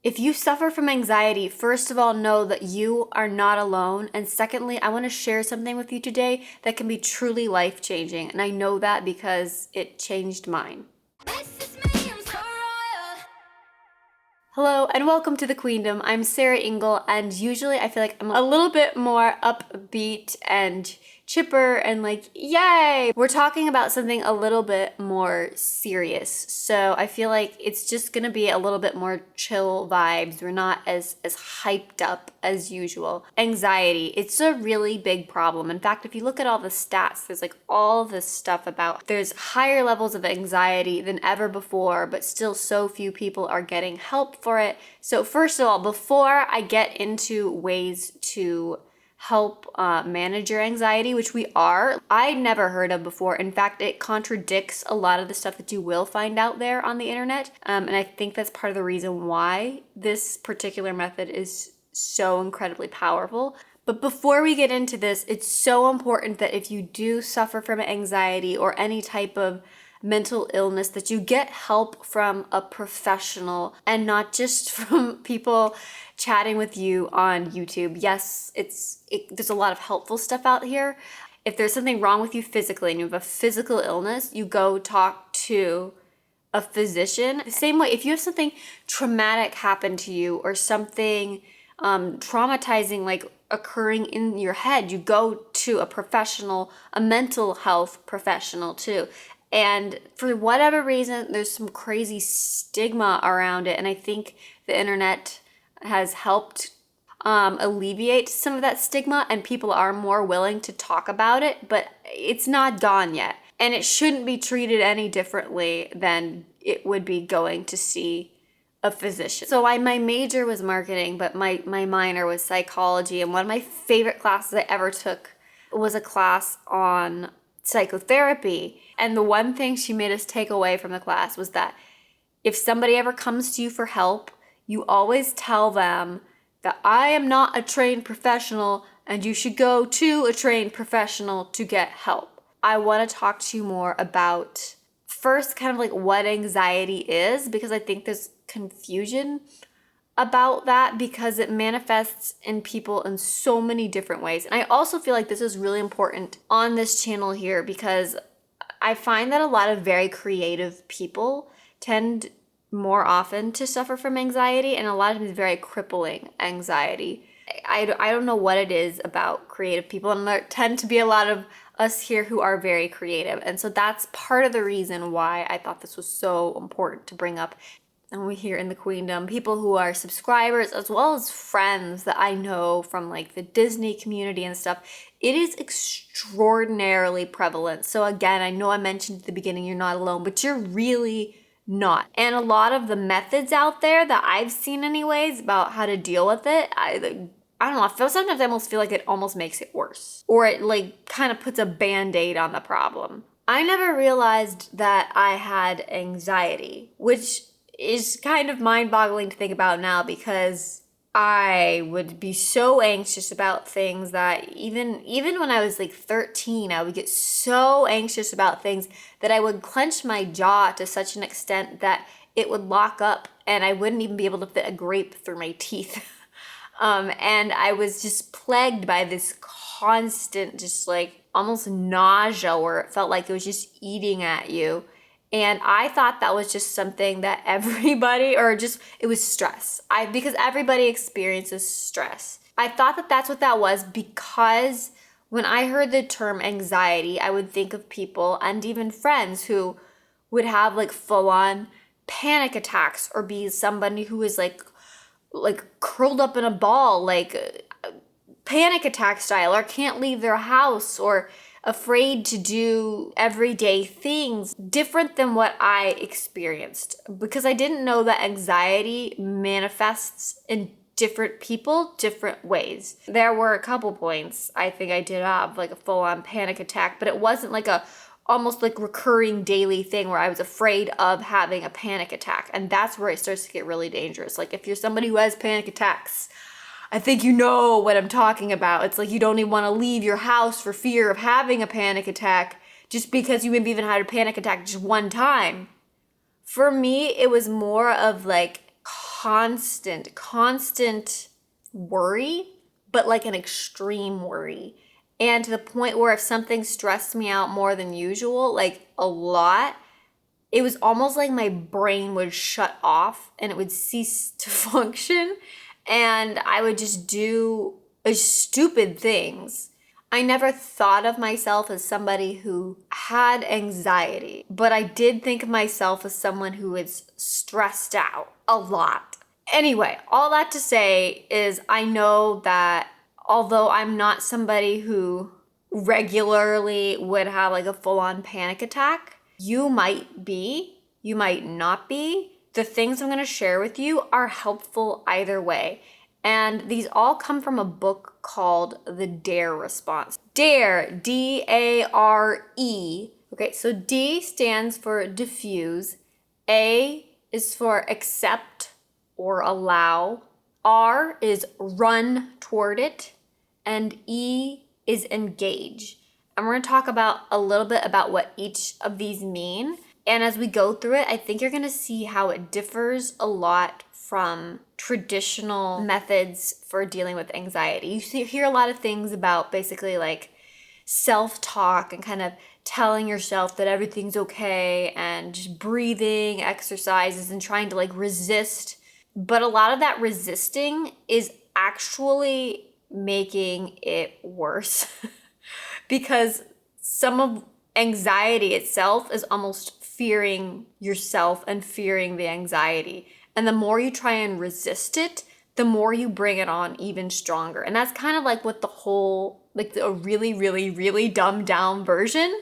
If you suffer from anxiety, first of all, know that you are not alone. And secondly, I want to share something with you today that can be truly life-changing. And I know that because it changed mine. Hello and welcome to the Queendom. I'm Sarah Ingle, and usually I feel like I'm a little bit more upbeat and chipper and like, yay! We're talking about something a little bit more serious. So I feel like it's just gonna be a little bit more chill vibes. We're not as hyped up as usual. Anxiety, it's a really big problem. In fact, if you look at all the stats, there's like all this stuff about there's higher levels of anxiety than ever before, but still so few people are getting help for it. So first of all, before I get into ways to help manage your anxiety, which we are, I never heard of before. In fact, it contradicts a lot of the stuff that you will find out there on the internet. And I think that's part of the reason why this particular method is so incredibly powerful. But before we get into this, it's so important that if you do suffer from anxiety or any type of mental illness, that you get help from a professional and not just from people chatting with you on YouTube. Yes, there's a lot of helpful stuff out here. If there's something wrong with you physically and you have a physical illness, you go talk to a physician. The same way, if you have something traumatic happen to you or something traumatizing like occurring in your head, you go to a professional, a mental health professional too. And for whatever reason, there's some crazy stigma around it. And I think the internet has helped alleviate some of that stigma, and people are more willing to talk about it, but it's not gone yet. And it shouldn't be treated any differently than it would be going to see a physician. So my major was marketing, but my minor was psychology. And one of my favorite classes I ever took was a class on psychotherapy. And the one thing she made us take away from the class was that if somebody ever comes to you for help, you always tell them that I am not a trained professional and you should go to a trained professional to get help. I want to talk to you more about first kind of like what anxiety is, because I think there's confusion about that because it manifests in people in so many different ways. And I also feel like this is really important on this channel here because I find that a lot of very creative people tend more often to suffer from anxiety, and a lot of times very crippling anxiety. I don't know what it is about creative people, and there tend to be a lot of us here who are very creative. And so that's part of the reason why I thought this was so important to bring up. And we here in the Queendom, people who are subscribers as well as friends that I know from like the Disney community and stuff, it is extraordinarily prevalent. So again, I know I mentioned at the beginning, you're not alone, but you're really not. And a lot of the methods out there that I've seen anyways about how to deal with it, I don't know, sometimes I almost feel like it almost makes it worse. Or it like kind of puts a band-aid on the problem. I never realized that I had anxiety, which is kind of mind-boggling to think about now because I would be so anxious about things that even when I was like 13, I would get so anxious about things that I would clench my jaw to such an extent that it would lock up and I wouldn't even be able to fit a grape through my teeth. And I was just plagued by this constant, just like almost nausea where it felt like it was just eating at you. And I thought that was just something that everybody, or just, it was stress. Because everybody experiences stress. I thought that that's what that was because when I heard the term anxiety, I would think of people and even friends who would have like full-on panic attacks or be somebody who is like curled up in a ball, like panic attack style, or can't leave their house, or afraid to do everyday things different than what I experienced, because I didn't know that anxiety manifests in different people, different ways. There were a couple points I think I did have like a full-on panic attack, but it wasn't like a almost like recurring daily thing where I was afraid of having a panic attack. And that's where it starts to get really dangerous. Like if you're somebody who has panic attacks, I think you know what I'm talking about. It's like you don't even want to leave your house for fear of having a panic attack just because you maybe even had a panic attack just one time. For me, it was more of like constant worry, but like an extreme worry. And to the point where if something stressed me out more than usual, like a lot, it was almost like my brain would shut off and it would cease to function. And I would just do stupid things. I never thought of myself as somebody who had anxiety, but I did think of myself as someone who is stressed out a lot. Anyway, all that to say is I know that although I'm not somebody who regularly would have like a full-on panic attack, you might be, you might not be. The things I'm going to share with you are helpful either way. And these all come from a book called The DARE Response. DARE, D-A-R-E. Okay, so D stands for diffuse. A is for accept or allow. R is run toward it. And E is engage. And we're going to talk about a little bit about what each of these mean. And as we go through it, I think you're going to see how it differs a lot from traditional methods for dealing with anxiety. You hear a lot of things about basically like self-talk and kind of telling yourself that everything's okay and just breathing exercises and trying to like resist. But a lot of that resisting is actually making it worse because some of anxiety itself is almost fearing yourself and fearing the anxiety. And the more you try and resist it, the more you bring it on even stronger. And that's kind of like what the whole, like a really, really, really dumbed down version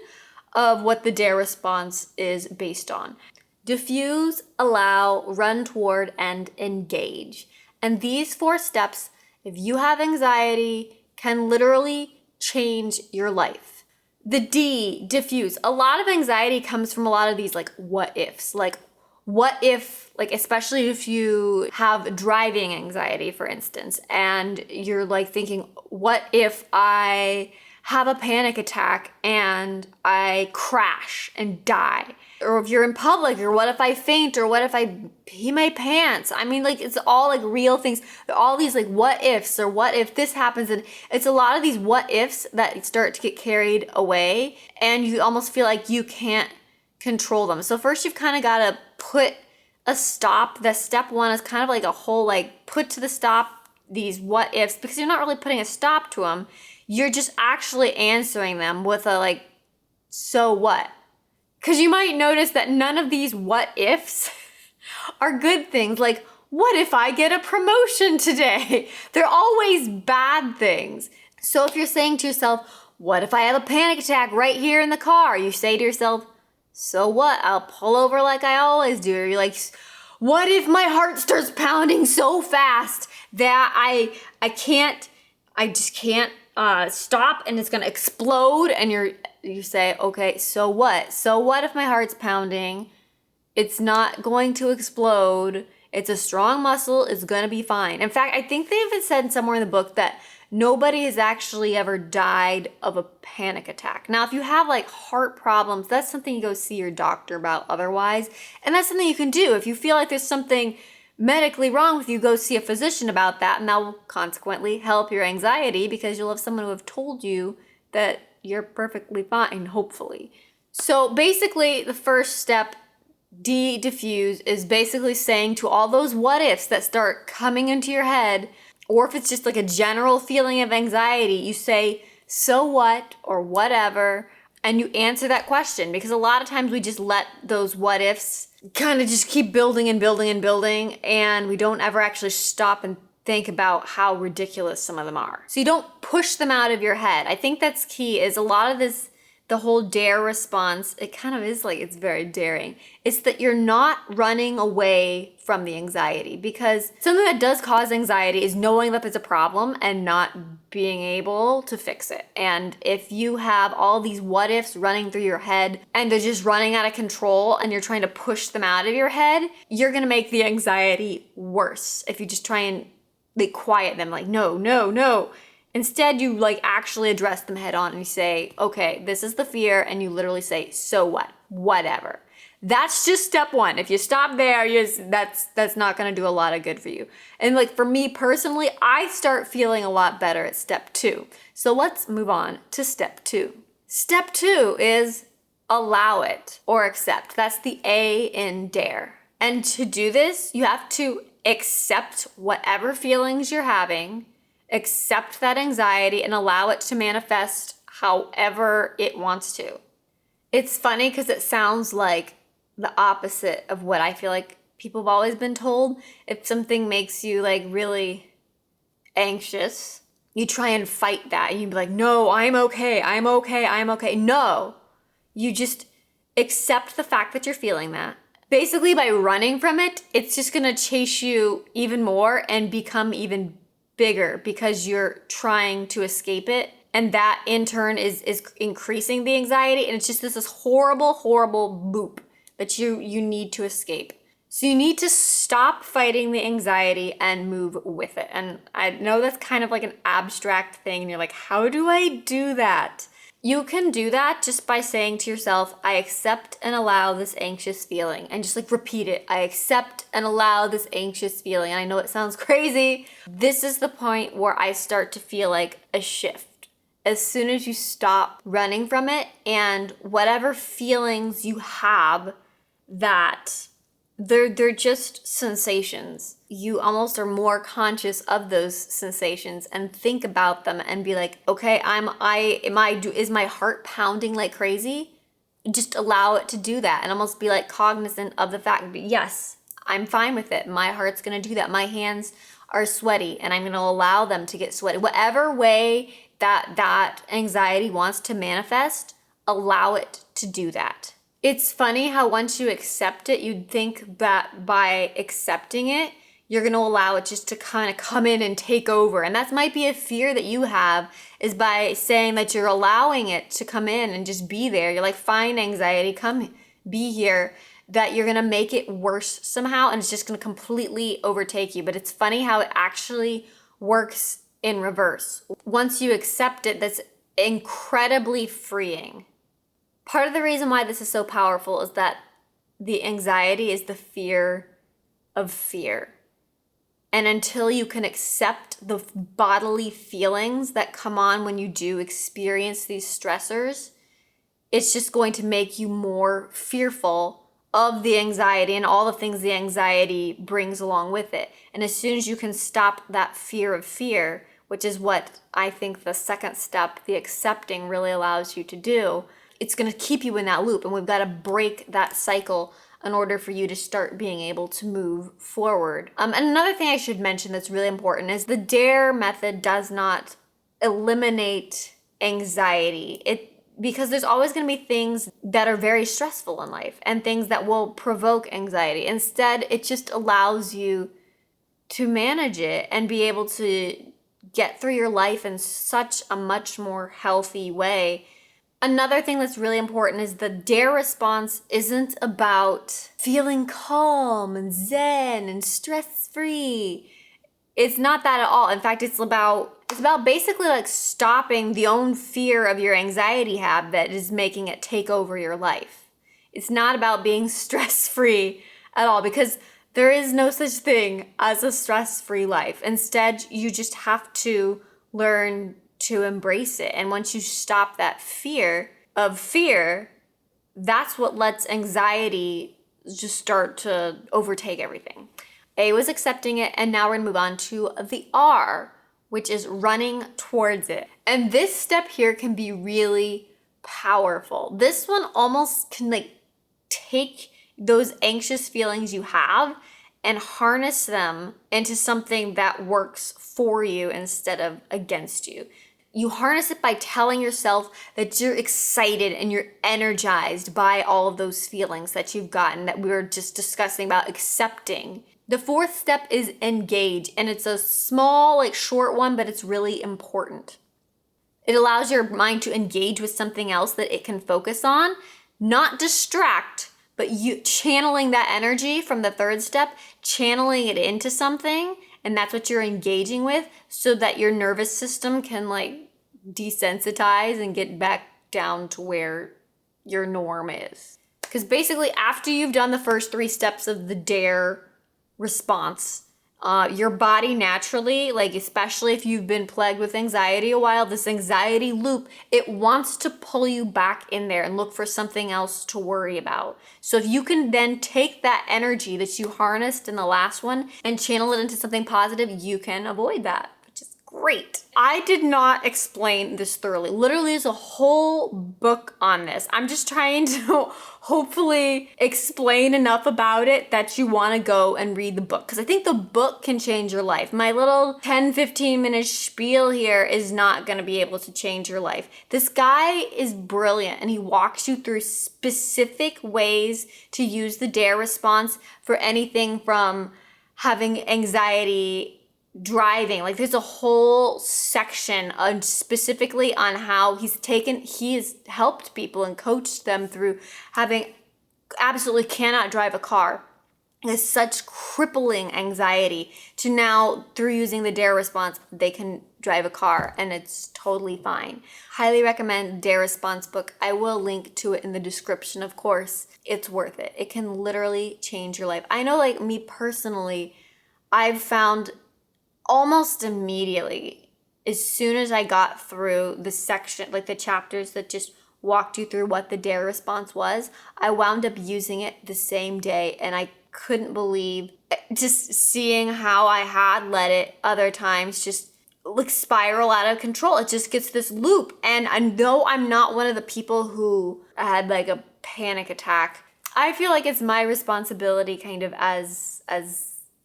of what the DARE response is based on. Diffuse, allow, run toward, and engage. And these 4 steps, if you have anxiety, can literally change your life. The D, diffuse. A lot of anxiety comes from a lot of these like what ifs. Like what if, like especially if you have driving anxiety, for instance, and you're like thinking, what if I have a panic attack and I crash and die? Or if you're in public, or what if I faint, or what if I pee my pants? I mean, like, it's all like real things. All these like what ifs, or what if this happens. And it's a lot of these what ifs that start to get carried away, and you almost feel like you can't control them. So first you've kind of got to put a stop. The step 1 is kind of like a whole like put to the stop these what ifs, because you're not really putting a stop to them. You're just actually answering them with a like, so what? Because you might notice that none of these what ifs are good things. Like, what if I get a promotion today? They're always bad things. So if you're saying to yourself, what if I have a panic attack right here in the car? You say to yourself, so what? I'll pull over like I always do. Or you're like, what if my heart starts pounding so fast that I just can't stop and it's gonna explode? And you say, okay, so what? So what if my heart's pounding? It's not going to explode. It's a strong muscle. It's gonna be fine. In fact, I think they even said somewhere in the book that nobody has actually ever died of a panic attack. Now, if you have like heart problems, that's something you go see your doctor about otherwise. And that's something you can do. If you feel like there's something medically wrong with you, go see a physician about that. And that will consequently help your anxiety because you'll have someone who have told you that you're perfectly fine, hopefully. So basically, the first step, diffuse, is basically saying to all those what ifs that start coming into your head, or if it's just like a general feeling of anxiety, you say, so what, or whatever, and you answer that question. Because a lot of times we just let those what ifs kind of just keep building and building and building, and we don't ever actually stop and think about how ridiculous some of them are. So you don't push them out of your head. I think that's key, is a lot of this, the whole DARE response, it kind of is like, it's very daring. It's that you're not running away from the anxiety, because something that does cause anxiety is knowing that there's a problem and not being able to fix it. And if you have all these what ifs running through your head and they're just running out of control and you're trying to push them out of your head, you're gonna make the anxiety worse if you just try and like quiet them, like, no, no, no. Instead, you like actually address them head on and you say, okay, this is the fear. And you literally say, so what? Whatever. That's just step one. If you stop there, that's not gonna do a lot of good for you. And like for me personally, I start feeling a lot better at step 2. So let's move on to step 2. Step 2 is allow it or accept. That's the A in dare. And to do this, you have to accept whatever feelings you're having, accept that anxiety, and allow it to manifest however it wants to. It's funny because it sounds like the opposite of what I feel like people have always been told. If something makes you like really anxious, you try and fight that. You'd be like, no, I'm okay. I'm okay. I'm okay. No, you just accept the fact that you're feeling that. Basically, by running from it, it's just going to chase you even more and become even bigger because you're trying to escape it. And that in turn is increasing the anxiety. And it's just this horrible, horrible loop that you need to escape. So you need to stop fighting the anxiety and move with it. And I know that's kind of like an abstract thing. And you're like, how do I do that? You can do that just by saying to yourself, I accept and allow this anxious feeling. And just like repeat it. I accept and allow this anxious feeling. And I know it sounds crazy. This is the point where I start to feel like a shift. As soon as you stop running from it and whatever feelings you have that they're just sensations. You almost are more conscious of those sensations and think about them and be like, okay, is my heart pounding like crazy? Just allow it to do that and almost be like cognizant of the fact, yes, I'm fine with it. My heart's gonna do that. My hands are sweaty and I'm gonna allow them to get sweaty. Whatever way that anxiety wants to manifest, allow it to do that. It's funny how once you accept it, you'd think that by accepting it, you're going to allow it just to kind of come in and take over. And that might be a fear that you have, is by saying that you're allowing it to come in and just be there. You're like, fine, anxiety, come be here, that you're going to make it worse somehow and it's just going to completely overtake you. But it's funny how it actually works in reverse. Once you accept it, that's incredibly freeing. Part of the reason why this is so powerful is that the anxiety is the fear of fear. And until you can accept the bodily feelings that come on when you do experience these stressors, it's just going to make you more fearful of the anxiety and all the things the anxiety brings along with it. And as soon as you can stop that fear of fear, which is what I think the second step, the accepting, really allows you to do, it's going to keep you in that loop. And we've got to break that cycle in order for you to start being able to move forward. And another thing I should mention that's really important is the DARE method does not eliminate anxiety. Because there's always going to be things that are very stressful in life and things that will provoke anxiety. Instead, it just allows you to manage it and be able to get through your life in such a much more healthy way. Another thing that's really important is the DARE response isn't about feeling calm and zen and stress-free. It's not that at all. In fact, it's about basically like stopping the own fear of your anxiety habit that is making it take over your life. It's not about being stress-free at all, because there is no such thing as a stress-free life. Instead, you just have to learn to embrace it. And once you stop that fear of fear, that's what lets anxiety just start to overtake everything. A was accepting it, and now we're gonna move on to the R, which is running towards it. And this step here can be really powerful. This one almost can like take those anxious feelings you have and harness them into something that works for you instead of against you. You harness it by telling yourself that you're excited and you're energized by all of those feelings that you've gotten, that we were just discussing about accepting. The fourth step is engage, and it's a small, like short one, but it's really important. It allows your mind to engage with something else that it can focus on, not distract, but you channeling that energy from the third step, channeling it into something, and that's what you're engaging with, so that your nervous system can like desensitize and get back down to where your norm is. Because basically after you've done the first 3 steps of the DARE response, your body naturally, like especially if you've been plagued with anxiety a while, this anxiety loop, it wants to pull you back in there and look for something else to worry about. So if you can then take that energy that you harnessed in the last one and channel it into something positive, you can avoid that, which is great. I did not explain this thoroughly. Literally, there's a whole book on this. I'm just trying to hopefully explain enough about it that you want to go and read the book, because I think the book can change your life. My little 10-15 minute spiel here is not going to be able to change your life. This guy is brilliant, and he walks you through specific ways to use the DARE response for anything from having anxiety, driving. Like there's a whole section on specifically on how he has helped people and coached them through having absolutely cannot drive a car. There's such crippling anxiety to now, through using the DARE response, they can drive a car and it's totally fine. Highly recommend DARE response book. I will link to it in the description, of course. It's worth it. It can literally change your life. I know, like me personally, I've found almost immediately, as soon as I got through the section, like the chapters that just walked you through what the DARE response was, I wound up using it the same day, and I couldn't believe just seeing how I had let it other times just like spiral out of control. It just gets this loop. And I know I'm not one of the people who had like a panic attack. I feel like it's my responsibility kind of as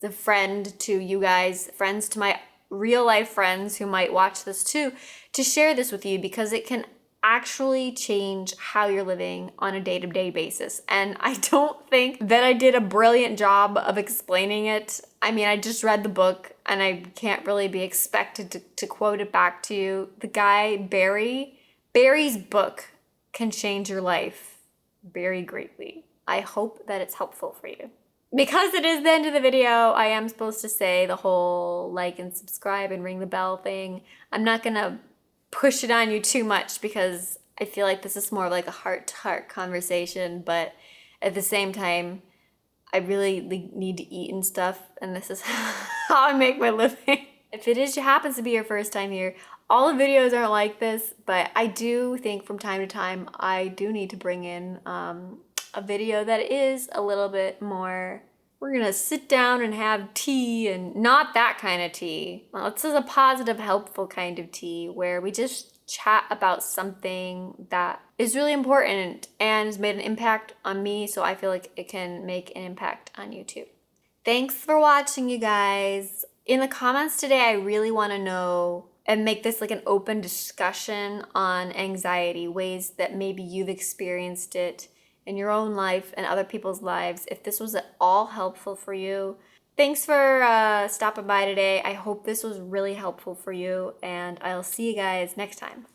the friend to you guys, friends to my real life friends who might watch this too, to share this with you, because it can actually change how you're living on a day-to-day basis. And I don't think that I did a brilliant job of explaining it. I mean, I just read the book and I can't really be expected to quote it back to you. The guy, Barry's book can change your life very greatly. I hope that it's helpful for you. Because it is the end of the video, I am supposed to say the whole like and subscribe and ring the bell thing. I'm not gonna push it on you too much because I feel like this is more like a heart-to-heart conversation, but at the same time, I really need to eat and stuff, and this is how I make my living. If it happens to be your first time here, all the videos aren't like this, but I do think from time to time, I do need to bring in a video that is a little bit more, we're gonna sit down and have tea, and not that kind of tea. Well, this is a positive, helpful kind of tea where we just chat about something that is really important and has made an impact on me, so I feel like it can make an impact on you too. Thanks for watching, you guys. In the comments today, I really wanna know and make this like an open discussion on anxiety, ways that maybe you've experienced it in your own life and other people's lives. If this was at all helpful for you, thanks for stopping by today. I hope this was really helpful for you, and I'll see you guys next time.